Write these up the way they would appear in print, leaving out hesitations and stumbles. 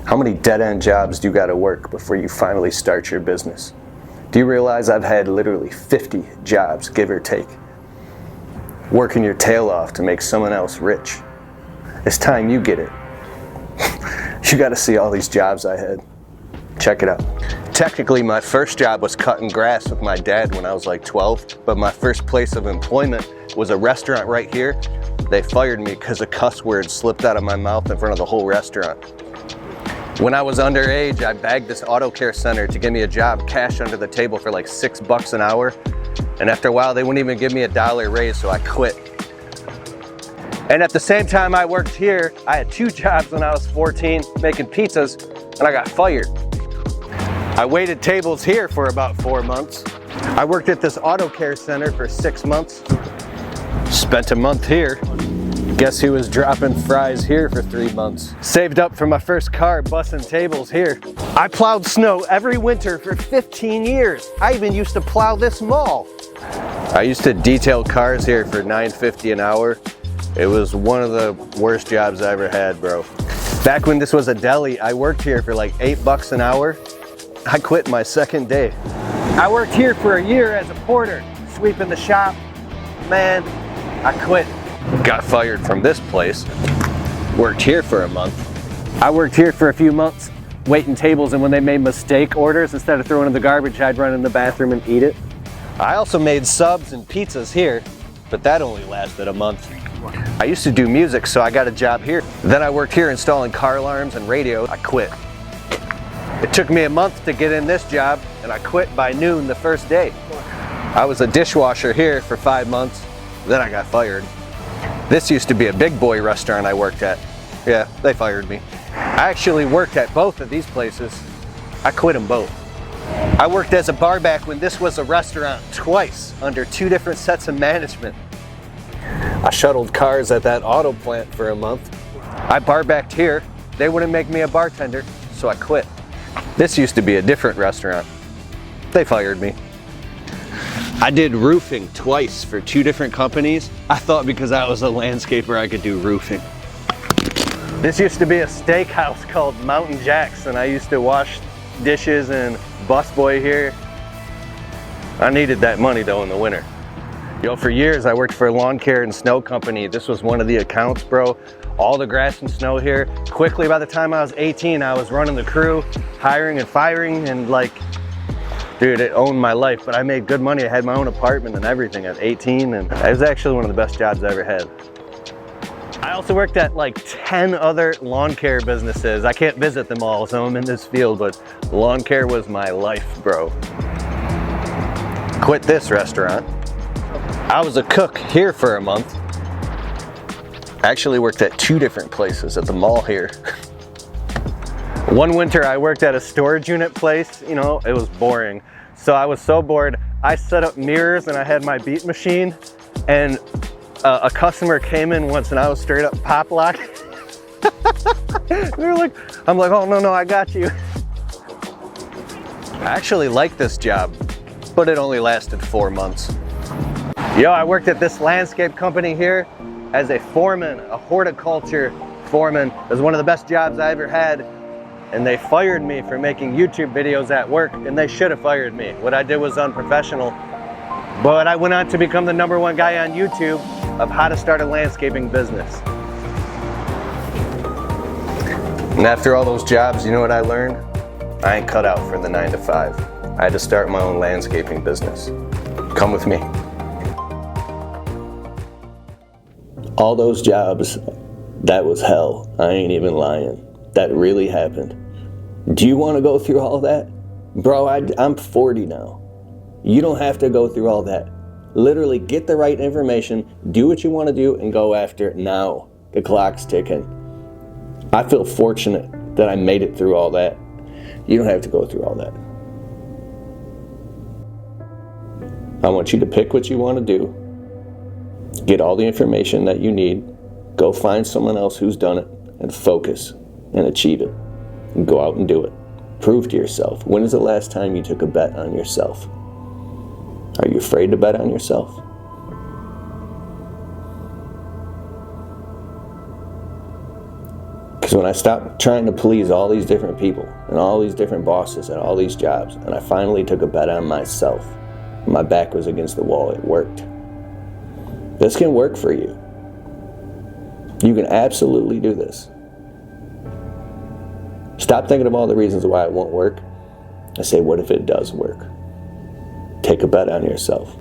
How many dead-end jobs do you gotta work before you finally start your business? Do you realize I've had literally 50 jobs, give or take? Working your tail off to make someone else rich. It's time you get it. You gotta see all these jobs I had. Check it out. Technically, my first job was cutting grass with my dad when I was like 12, but my first place of employment was a restaurant right here. They fired me because a cuss word slipped out of my mouth in front of the whole restaurant. When I was underage, I bagged this auto care center to give me a job cash under the table for like $6 an hour. And after a while, they wouldn't even give me $1 raise, so I quit. And at the same time I worked here, I had 2 jobs when I was 14 making pizzas, and I got fired. I waited tables here for about 4 months. I worked at this auto care center for 6 months. Spent a month here. Guess who was dropping fries here for 3 months? Saved up for my first car bussing tables here. I plowed snow every winter for 15 years. I even used to plow this mall. I used to detail cars here for $9.50 an hour. It was one of the worst jobs I ever had, bro. Back when this was a deli, I worked here for like $8 an hour. I quit my second day. I worked here for a year as a porter, sweeping the shop. Man, I quit. Got fired from this place. Worked here for a month. I worked here for a few months, waiting tables, and when they made mistake orders, instead of throwing it in the garbage, I'd run in the bathroom and eat it. I also made subs and pizzas here, but that only lasted a month. I used to do music, so I got a job here. Then I worked here installing car alarms and radio. I quit. It took me a month to get in this job, and I quit by noon the first day. I was a dishwasher here for 5 months, then I got fired. This used to be a big boy restaurant I worked at. Yeah, they fired me. I actually worked at both of these places. I quit them both. I worked as a barback when this was a restaurant twice under 2 different sets of management. I shuttled cars at that auto plant for a month. I barbacked here. They wouldn't make me a bartender, so I quit. This used to be a different restaurant. They fired me. I did roofing twice for 2 different companies. I thought because I was a landscaper I could do roofing. This used to be a steakhouse called Mountain Jack's, and I used to wash dishes and busboy here. I needed that money though in the winter. Yo, for years I worked for a lawn care and snow company. This was one of the accounts, bro. All the grass and snow here. Quickly, by the time I was 18, I was running the crew, hiring and firing, and like, dude, it owned my life, but I made good money. I had my own apartment and everything at 18, and it was actually one of the best jobs I ever had. I also worked at like 10 other lawn care businesses. I can't visit them all, so I'm in this field, but lawn care was my life, bro. Quit this restaurant. I was a cook here for a month. I actually worked at 2 different places at the mall here. One winter I worked at a storage unit place. You know, it was boring. So I was so bored, I set up mirrors and I had my beat machine, and a customer came in once and I was straight up pop lock. They're like, I'm like, oh no, I got you. I actually liked this job, but it only lasted 4 months. Yo, I worked at this landscape company here as a foreman, a horticulture foreman. It was one of the best jobs I ever had. And they fired me for making YouTube videos at work, and they should have fired me. What I did was unprofessional. But I went on to become the #1 guy on YouTube of how to start a landscaping business. And after all those jobs, you know what I learned? I ain't cut out for the 9 to 5. I had to start my own landscaping business. Come with me. All those jobs, that was hell. I ain't even lying. That really happened. Do you want to go through all that? Bro, I'm 40 now. You don't have to go through all that. Literally get the right information, do what you want to do, and go after it now. The clock's ticking. I feel fortunate that I made it through all that. You don't have to go through all that. I want you to pick what you want to do. Get all the information that you need. Go find someone else who's done it and focus and achieve it. And go out and do it. Prove to yourself. When is the last time you took a bet on yourself? Are you afraid to bet on yourself? Because So when I stopped trying to please all these different people and all these different bosses at all these jobs, and I finally took a bet on myself, my back was against the wall, it worked. This can work for you. You can absolutely do this. Stop thinking of all the reasons why it won't work and say, what if it does work? Take a bet on yourself.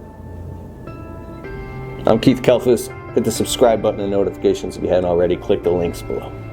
I'm Keith Kelfus. Hit the subscribe button and notifications if you hadn't already. Click the links below.